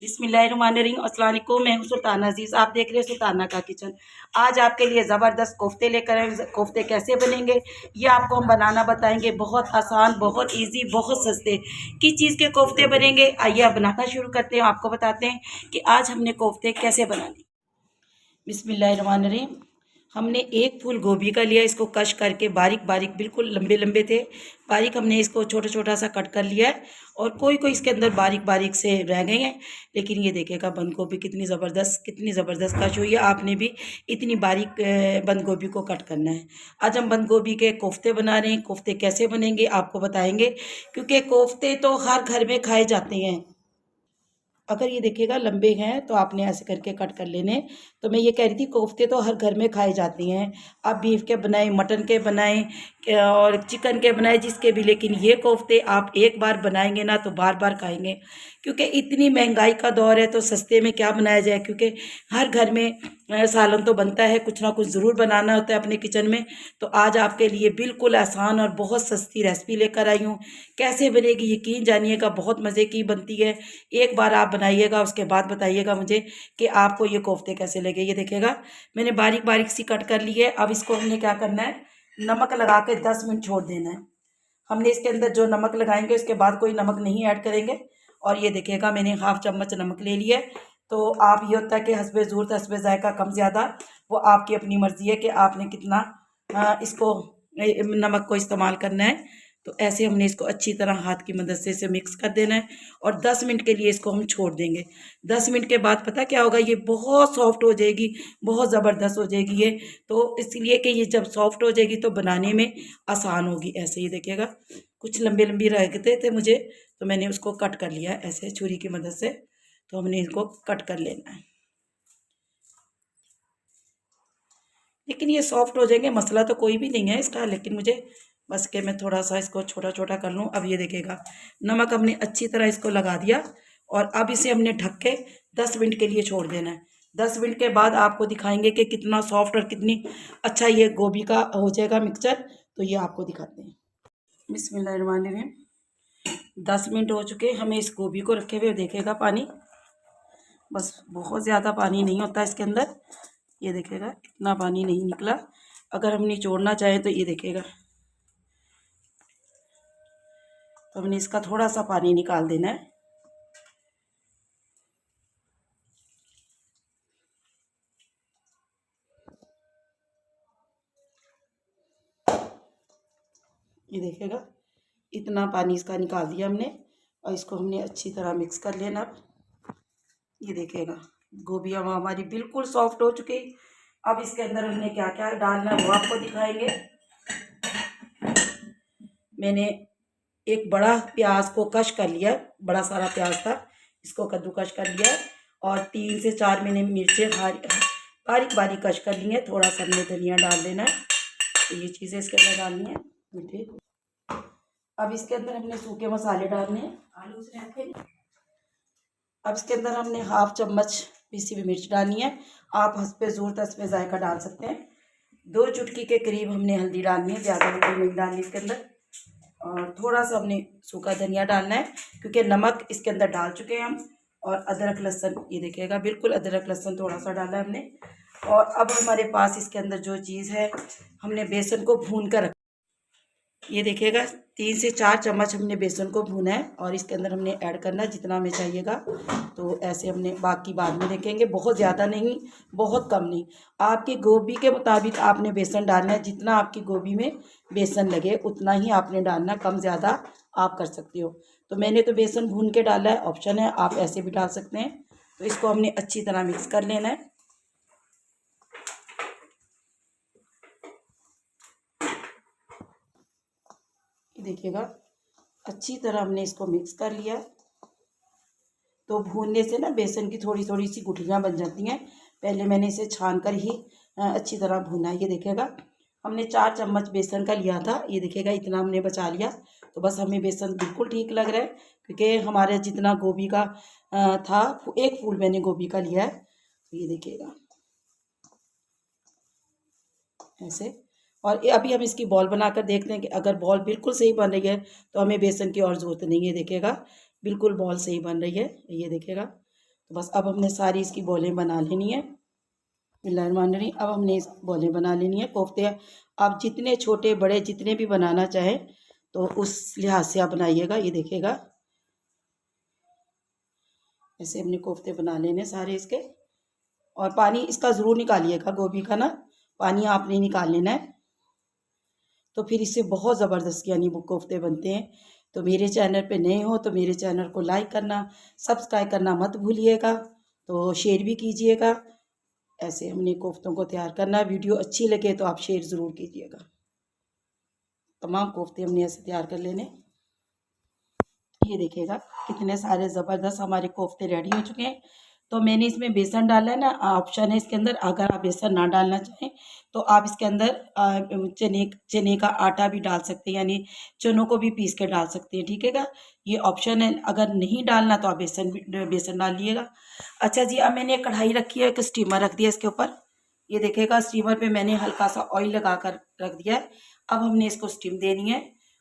बिस्मिल्लाहिर्रहमानिर्रहीम। अस्सलाम वालेकुम। मैं हूँ सुल्ताना अजीज़, आप देख रहे हैं सुल्ताना का किचन। आज आपके लिए ज़बरदस्त कोफ्ते लेकर आए। कोफ्ते कैसे बनेंगे ये आपको हम बनाना बताएंगे। बहुत आसान, बहुत इजी, बहुत सस्ते। किस चीज़ के कोफ्ते बनेंगे आइए आप बनाना शुरू करते हैं। आपको बताते हैं कि आज हमने कोफ्ते कैसे बनाने। बिस्मिल्लाहिर्रहमानिर्रहीम। हमने एक फूल गोभी का लिया, इसको कश करके बारीक बारीक, बिल्कुल लंबे लंबे थे, बारीक हमने इसको छोटा छोटा सा कट कर लिया है। और कोई कोई इसके अंदर बारीक बारीक से रह गए हैं, लेकिन ये देखेगा बंद गोभी कितनी ज़बरदस्त कश हुई है। आपने भी इतनी बारीक बंद गोभी को कट करना है। आज हम बंद गोभी के कोफ्ते बना रहे हैं। कोफ्ते कैसे बनेंगे आपको बताएंगे, क्योंकि कोफ्ते तो हर घर में खाए जाते हैं। अगर ये देखिएगा लंबे हैं तो आपने ऐसे करके कट कर लेने। तो मैं ये कह रही थी कोफ्ते तो हर घर में खाए जाते हैं। आप बीफ के बनाएं, मटन के बनाएं और चिकन के बनाएं, जिसके भी, लेकिन ये कोफ्ते आप एक बार बनाएंगे ना तो बार बार खाएंगे। क्योंकि इतनी महंगाई का दौर है तो सस्ते में क्या बनाया जाए, क्योंकि हर घर में सालन तो बनता है, कुछ ना कुछ ज़रूर बनाना होता है अपने किचन में। तो आज आपके लिए बिल्कुल आसान और बहुत सस्ती रेसिपी लेकर आई हूँ। कैसे बनेगी यकीन जानिएगा, बहुत मज़े की बनती है। एक बार आप बनाइएगा, उसके बाद बताइएगा मुझे कि आपको ये कोफ्ते कैसे लगे। ये देखिएगा मैंने बारीक बारीक सी कट कर ली है। अब इसको हमने क्या करना है, नमक लगा के 10 मिनट छोड़ देना है। हमने इसके अंदर जो नमक लगाएंगे उसके बाद कोई नमक नहीं ऐड करेंगे। और ये देखिएगा मैंने हाफ चम्मच नमक ले लिया है। तो आप, ये होता है कि हस्बे ज़रूरत हस्बे जायका कम ज़्यादा, वो आपकी अपनी मर्ज़ी है कि आपने कितना इसको नमक को इस्तेमाल करना है। तो ऐसे हमने इसको अच्छी तरह हाथ की मदद से इसे मिक्स कर देना है और 10 मिनट के लिए इसको हम छोड़ देंगे। 10 मिनट के बाद पता क्या होगा, ये बहुत सॉफ्ट हो जाएगी, बहुत ज़बरदस्त हो जाएगी ये। तो इसलिए कि ये जब सॉफ्ट हो जाएगी तो बनाने में आसान होगी। ऐसे ही देखिएगा कुछ लंबी लंबी रह गए थे मुझे, तो मैंने उसको कट कर लिया ऐसे छुरी की मदद से। तो हमने इसको कट कर लेना है, लेकिन ये सॉफ्ट हो जाएंगे, मसला तो कोई भी नहीं है इसका, लेकिन मुझे बस के मैं थोड़ा सा इसको छोटा छोटा कर लूँ। अब ये देखिएगा नमक हमने अच्छी तरह इसको लगा दिया और अब इसे हमने ढक के 10 मिनट के लिए छोड़ देना है। 10 मिनट के बाद आपको दिखाएंगे कि कितना सॉफ्ट और कितनी अच्छा ये गोभी का हो जाएगा मिक्सचर। तो ये आपको दिखाते हैं। बिस्मिल्लाहिर्रहमानिर्रहीम। 10 मिनट हो चुके, हमें इस गोभी को रखे हुए देखेगा पानी, बस बहुत ज़्यादा पानी नहीं होता इसके अंदर। ये देखेगा इतना पानी नहीं निकला। अगर हम निचोड़ना चाहें तो ये देखेगा, तो हमने इसका थोड़ा सा पानी निकाल देना है। ये देखेगा इतना पानी इसका निकाल दिया हमने और इसको हमने अच्छी तरह मिक्स कर लेना। ये देखेगा गोभी अब हमारी बिल्कुल सॉफ्ट हो चुकी। अब इसके अंदर हमने क्या क्या डालना है वो आपको दिखाएंगे। मैंने एक बड़ा प्याज को कश कर लिया, बड़ा सारा प्याज था, इसको कद्दूकश कर लिया है। और 3 से 4 मैंने मिर्चें बारीक बारीक कश कर ली है। थोड़ा सा हमने धनिया डाल देना है। तो ये चीज़ें इसके अंदर डालनी है मीठे। अब इसके अंदर हमने सूखे मसाले डालने हैं। आलू से रखे, अब इसके अंदर हमने हाफ चम्मच पीसी हुई मिर्च डालनी है। आप हस्बे ज़रूरत हस्बे जायका डाल सकते हैं। 2 चुटकी के करीब हमने हल्दी डालनी है, ज़्यादा हल्दी नहीं डालनी इसके अंदर। और थोड़ा सा हमने सूखा धनिया डालना है, क्योंकि नमक इसके अंदर डाल चुके हैं हम। और अदरक लहसुन, ये देखिएगा बिल्कुल अदरक लहसुन थोड़ा सा डाला है हमने। और अब हमारे पास इसके अंदर जो चीज़ है, हमने बेसन को भून कर, ये देखिएगा 3 से 4 चम्मच हमने बेसन को भूना है और इसके अंदर हमने ऐड करना है जितना हमें चाहिएगा। तो ऐसे हमने, बाकी बाद में देखेंगे, बहुत ज़्यादा नहीं बहुत कम नहीं, आपकी गोभी के मुताबिक आपने बेसन डालना है। जितना आपकी गोभी में बेसन लगे उतना ही आपने डालना, कम ज़्यादा आप कर सकते हो। तो मैंने तो बेसन भून के डाला है, ऑप्शन है, आप ऐसे भी डाल सकते हैं। तो इसको हमने अच्छी तरह मिक्स कर लेना है। देखिएगा अच्छी तरह हमने इसको मिक्स कर लिया। तो भूनने से ना बेसन की थोड़ी थोड़ी सी गुठलियाँ बन जाती हैं। पहले मैंने इसे छान कर ही अच्छी तरह भूना है। ये देखिएगा हमने 4 चम्मच बेसन का लिया था, ये देखिएगा इतना हमने बचा लिया। तो बस हमें बेसन बिल्कुल ठीक लग रहा है, क्योंकि हमारे जितना गोभी का था, एक फूल मैंने गोभी का लिया है। तो ये देखिएगा ऐसे। और अभी हम इसकी बॉल बनाकर देखते हैं कि अगर बॉल बिल्कुल सही बन रही है तो हमें बेसन की और ज़रूरत नहीं है। देखिएगा बिल्कुल बॉल सही बन रही है, ये देखिएगा। तो बस अब हमने सारी इसकी बॉलें बना लेनी है। बिस्मिल्लाहिर्रहमानिर्रहीम। अब हमने इस बॉलें बना लेनी है। कोफ्ते आप जितने छोटे बड़े जितने भी बनाना चाहें तो उस लिहाज से आप बनाइएगा। ये देखिएगा, ऐसे हमने कोफ्ते बना लेने सारे इसके। और पानी इसका ज़रूर निकालिएगा, गोभी का ना पानी आपने निकाल लेना है, तो फिर इससे बहुत ज़बरदस्त यानी वो कोफ्ते बनते हैं। तो मेरे चैनल पे नए हो तो मेरे चैनल को लाइक करना, सब्सक्राइब करना मत भूलिएगा, तो शेयर भी कीजिएगा। ऐसे हमने कोफ्तों को तैयार करना है। वीडियो अच्छी लगे तो आप शेयर ज़रूर कीजिएगा। तमाम कोफ्ते हमने ऐसे तैयार कर लेने। ये देखिएगा कितने सारे ज़बरदस्त हमारे कोफ्ते रेडी हो चुके हैं। तो मैंने इसमें बेसन डाला है ना, ऑप्शन है इसके अंदर। अगर आप बेसन ना डालना चाहें तो आप इसके अंदर चने का आटा भी डाल सकते हैं, यानी चनों को भी पीस के डाल सकते हैं, ठीक है। ये ऑप्शन है, अगर नहीं डालना तो आप बेसन डाल लिएगा। अच्छा जी, अब मैंने एक कढ़ाई रखी है, एक स्टीमर रख दिया इसके ऊपर। ये देखिएगा स्टीमर पे मैंने हल्का सा ऑयल लगा कर रख दिया है। अब हमने इसको स्टीम देनी है।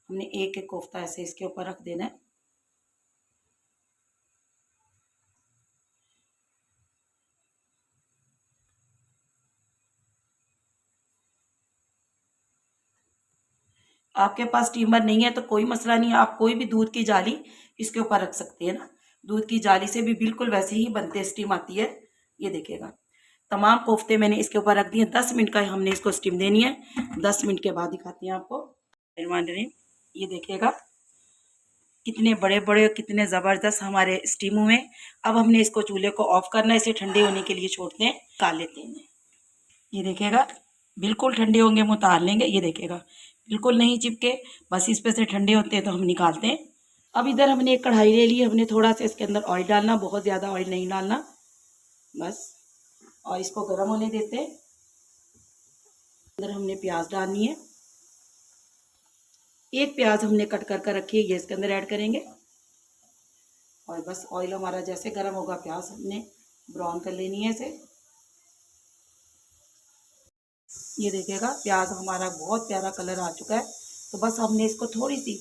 हमने एक एक कोफ्ता ऐसे इसके ऊपर रख देना है। आपके पास स्टीमर नहीं है तो कोई मसला नहीं है, आप कोई भी दूध की जाली इसके ऊपर रख सकते हैं ना। दूध की जाली से भी बिल्कुल वैसे ही बनते हैं, स्टीम आती है। ये देखिएगा तमाम कोफ्ते मैंने इसके ऊपर रख दिए। 10 मिनट का हमने इसको स्टीम देनी है। 10 मिनट के बाद दिखाती हैं आपको। ये देखिएगा कितने बड़े बड़े कितने ज़बरदस्त हमारे स्टीम हुए। अब हमने इसको चूल्हे को ऑफ करना है, इसे ठंडे होने के लिए छोड़ते हैं, निकाल लेते हैं। ये देखिएगा बिल्कुल ठंडे होंगे, हम उतार लेंगे। ये देखिएगा बिल्कुल नहीं चिपके, बस इस पे से ठंडे होते हैं तो हम निकालते हैं। अब इधर हमने एक कढ़ाई ले ली, हमने थोड़ा सा इसके अंदर ऑयल डालना, बहुत ज़्यादा ऑयल नहीं डालना बस। और इसको गर्म होने देते हैं। अंदर हमने प्याज डालनी है। एक प्याज हमने कट कर रखी है, ये इसके अंदर ऐड करेंगे। और बस ऑयल हमारा जैसे गर्म होगा प्याज हमने ब्राउन कर लेनी है इसे। ये देखिएगा प्याज हमारा बहुत प्यारा कलर आ चुका है। तो बस हमने इसको थोड़ी सी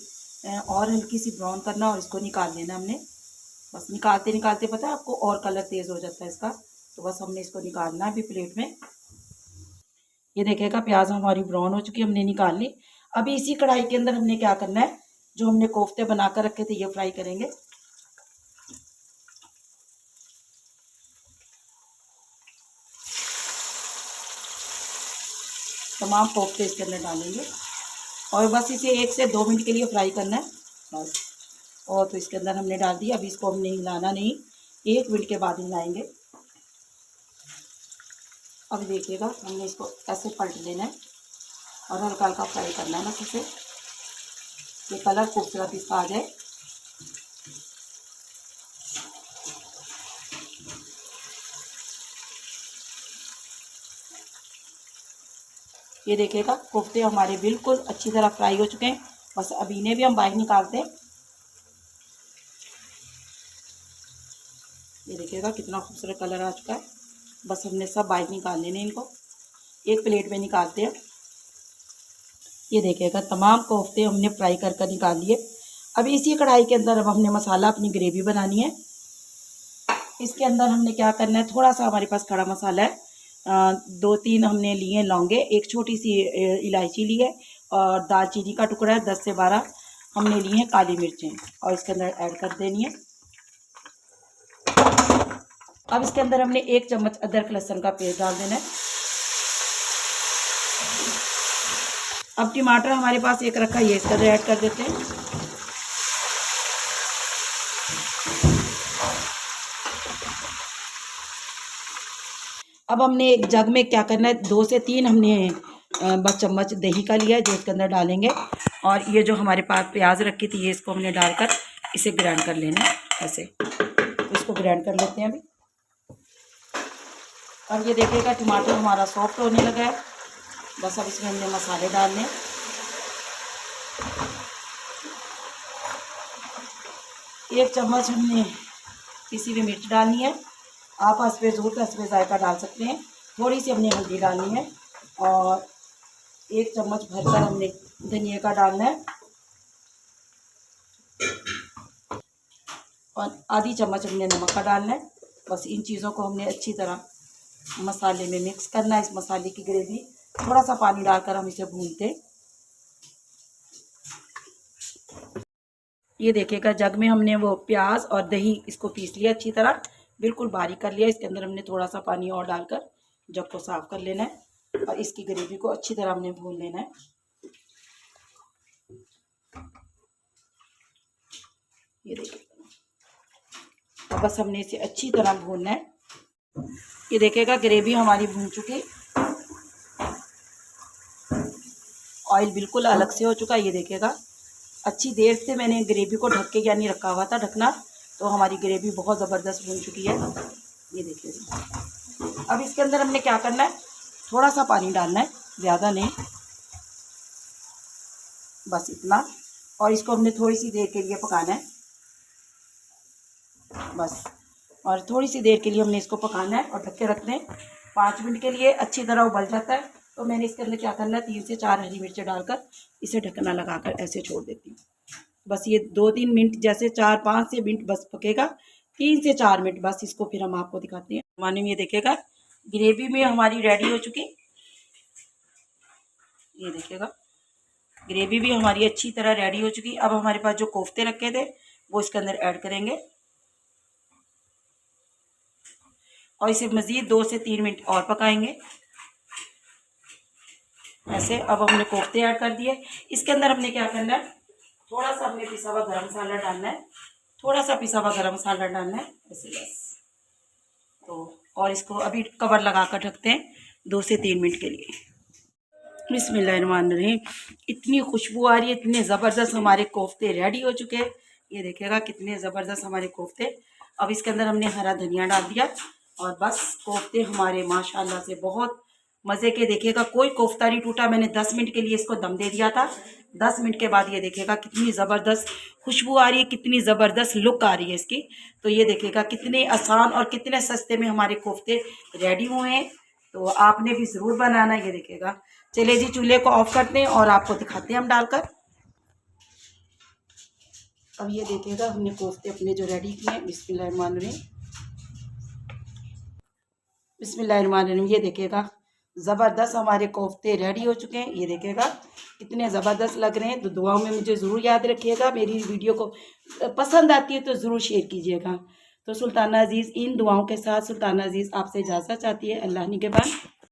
और हल्की सी ब्राउन करना और इसको निकाल लेना हमने। बस निकालते निकालते पता है आपको और कलर तेज़ हो जाता है इसका। तो बस हमने इसको निकालना है अभी प्लेट में। ये देखिएगा प्याज हमारी ब्राउन हो चुकी है, हमने निकाल ली। अभी इसी कढ़ाई के अंदर हमने क्या करना है, जो हमने कोफ्ते बना कर रखे थे ये फ्राई करेंगे। तमाम कोफ्ते इसके अंदर डालेंगे और बस इसे 1 से 2 मिनट के लिए फ्राई करना है बस। और तो इसके अंदर हमने डाल दिया। अभी इसको हमने हिलाना नहीं, 1 मिनट के बाद हिलाएंगे। अब देखिएगा हमने इसको ऐसे पलट लेना है और हल्का हल्का फ्राई करना है बस इसे, ये कलर खूबसूरत इसका आ जाए। ये देखिएगा कोफ्ते हमारे बिल्कुल अच्छी तरह फ्राई हो चुके हैं। बस अब इन्हें भी हम बाहर निकालते हैं। ये देखिएगा कितना खूबसूरत कलर आ चुका है। बस हमने सब बाहर निकाल लेने इनको, एक प्लेट में निकालते हैं। ये देखिएगा तमाम कोफ्ते हमने फ्राई कर निकाल लिए। अब इसी कढ़ाई के अंदर अब हमने मसाला अपनी ग्रेवी बनानी है। इसके अंदर हमने क्या करना है, थोड़ा सा हमारे पास खड़ा मसाला है, 2-3 हमने लिए लौंगे, एक छोटी सी इलायची ली है और दालचीनी का टुकड़ा है, 10 से 12 हमने लिए हैं काली मिर्चें और इसके अंदर ऐड कर देनी है। अब इसके अंदर हमने 1 चम्मच अदरक लहसुन का पेस्ट डाल देना है। अब टमाटर हमारे पास एक रखा है, ये इसके अंदर ऐड कर देते हैं। अब हमने एक जग में क्या करना है, 2 से 3 हमने बस चम्मच दही का लिया है जो इसके अंदर डालेंगे। और ये जो हमारे पास प्याज रखी थी ये इसको हमने डालकर इसे ग्राइंड कर लेना है ऐसे। तो इसको ग्राइंड कर लेते हैं अभी। अब ये देखिएगा टमाटर हमारा सॉफ्ट होने लगा है। बस अब इसमें हमने मसाले डालने, एक चम्मच हमने किसी भी मिर्च डालनी है। आप हस्बे ज़रूर हस्बे जायका डाल सकते हैं। थोड़ी सी हमने हल्दी डालनी है और 1 चम्मच भरकर हमने धनिया का डालना है और आधी चम्मच हमने नमक का डालना है। बस इन चीज़ों को हमने अच्छी तरह मसाले में मिक्स करना है। इस मसाले की ग्रेवी थोड़ा सा पानी डालकर हम इसे भूनते हैं। ये देखिएगा जग में हमने वो प्याज और दही इसको पीस लिया अच्छी तरह, बिल्कुल बारीक कर लिया। इसके अंदर हमने थोड़ा सा पानी और डालकर जग को साफ कर लेना है और इसकी ग्रेवी को अच्छी तरह हमने भून लेना है। ये देखिएगा, तो बस हमने इसे अच्छी तरह भूनना है। ये देखिएगा ग्रेवी हमारी भून चुकी, ऑयल बिल्कुल अलग से हो चुका है। ये देखिएगा अच्छी देर से मैंने ग्रेवी को ढक के यानी रखा हुआ था ढकना, तो हमारी ग्रेवी बहुत ज़बरदस्त भून चुकी है। ये देखिएगा अब इसके अंदर हमने क्या करना है, थोड़ा सा पानी डालना है, ज़्यादा नहीं, बस इतना। और इसको हमने थोड़ी सी देर के लिए पकाना है बस। और थोड़ी सी देर के लिए हमने इसको पकाना है और ढक के रखना है 5 मिनट के लिए। अच्छी तरह उबल जाता है तो मैंने इसके अंदर क्या करना है, 3 से 4 हरी मिर्चें डालकर इसे ढकना लगाकर ऐसे छोड़ देती हूँ। बस ये 2-3 मिनट, जैसे 4-5 से मिनट बस पकेगा, 3 से 4 मिनट बस। इसको फिर हम आपको दिखाते हैं। माने में ये देखिएगा ग्रेवी में हमारी रेडी हो चुकी। ये देखिएगा ग्रेवी भी हमारी अच्छी तरह रेडी हो चुकी। अब हमारे पास जो कोफ्ते रखे थे वो इसके अंदर ऐड करेंगे और इसे मज़ीद 2 से 3 मिनट और पकाएंगे ऐसे। अब हमने कोफ्ते ऐड कर दिए। इसके अंदर हमने क्या करना है, थोड़ा सा हमने पिसा हुआ गरम मसाला डालना है, थोड़ा सा पिसा हुआ गरम मसाला डालना है ऐसे बस। तो और इसको अभी कवर लगा कर ढकते हैं 2 से 3 मिनट के लिए। बिस्मिल्लाहिर्रहमानिर्रहीम। इतनी खुशबू आ रही है, इतने ज़बरदस्त हमारे कोफ्ते रेडी हो चुके हैं। ये देखिएगा कितने ज़बरदस्त हमारे कोफ्ते। अब इसके अंदर हमने हरा धनिया डाल दिया और बस कोफ्ते हमारे माशाल्लाह से बहुत मज़े के। देखिएगा कोई कोफ्ता नहीं टूटा। मैंने 10 मिनट के लिए इसको दम दे दिया था। 10 मिनट के बाद ये देखिएगा कितनी ज़बरदस्त खुशबू आ रही है, कितनी ज़बरदस्त लुक आ रही है इसकी। तो ये देखिएगा कितने आसान और कितने सस्ते में हमारे कोफ्ते रेडी हुए हैं। तो आपने भी ज़रूर बनाना। ये देखिएगा, चलिए जी चूल्हे को ऑफ करते हैं और आपको दिखाते हैं हम डालकर। अब ये देखिएगा हमने कोफ्ते अपने जो रेडी किए हैं। बिस्मिल्लाहिर्रहमानिर्रहीम, बिस्मिल्लाहिर्रहमानिर्रहीम। ये देखिएगा ज़बरदस्त हमारे कोफ्ते रेडी हो चुके हैं। ये देखिएगा कितने ज़बरदस्त लग रहे हैं। तो दुआओं में मुझे ज़रूर याद रखिएगा। मेरी वीडियो को पसंद आती है तो ज़रूर शेयर कीजिएगा। तो सुल्ताना अज़ीज़ इन दुआओं के साथ सुल्ताना अज़ीज़ आपसे इजाज़त चाहती है। अल्लाह निगहबान।